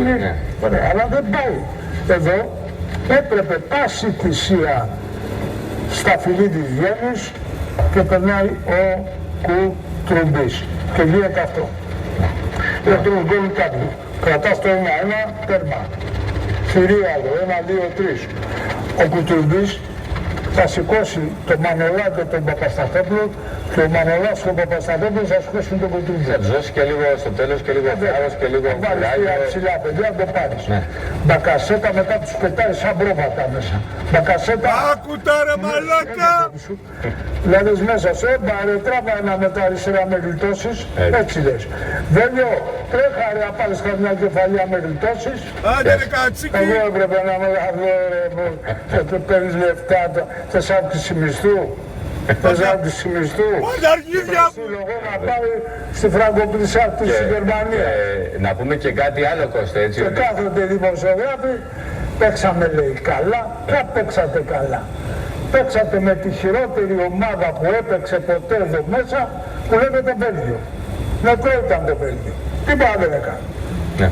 Ναι. Ωραία, αλλά δεν πάει. Εδώ έπρεπε πάση θυσία στα φιλή της Βιέννης και περνάει ο Κουτρουμπής. Και γίνεται αυτό. Για τον γκολ κάποιου. Κρατάς το 1-1, τέρμα. Φυρί άλλο, 1-2-3. Ο Κουτρουμπής θα σηκώσει τον Μανολάκη και τον Παπασταθόπουλο και ο Μανολάς και ο Παπασταθόπουλος θα σηκώσουν τον Κουτρουμπή. Θα τους δώσει και λίγο στο τέλος και λίγο θάρρος και λίγο Βάλεις τρία ψηλά παιδιά, το πάρεις. Μπακασέτα μετά τους πετάει σαν πρόβατα μέσα. Μπακασέτα... Άκου τώρα μαλάκα! Λάδες μέσα σου, μπαρε τράβα ένα με τα αριστερά με γλιτώσεις, έτσι λες. Βέλιο, τρέχα ρε να πάρεις καμιά κεφαλιά με γλιτώσεις. Άντε ρε κατσίκι! Εγώ έπρεπε να με λαβώ ρε, και παίρνεις λεφτά, θες αύξηση μισθού. Θες αύξηση μισθού. Όλα αργίδια μου! Συλλογό να πάει στη φραγκοπλησιά του στη Γερμανία. Να πούμε και κάτι άλλο, Κώστα, έτσι. Και κάθονται οι δημοσιογράφοι, παίξαμε λέει καλά, δεν παίξατε καλά. Παίξατε με τη χειρότερη ομάδα που έπαιξε ποτέ εδώ μέσα, που λέγεται Βέλγιο. Νεκρό ήταν το Βέλγιο. Τι πάμε δεν έκανε. Ναι.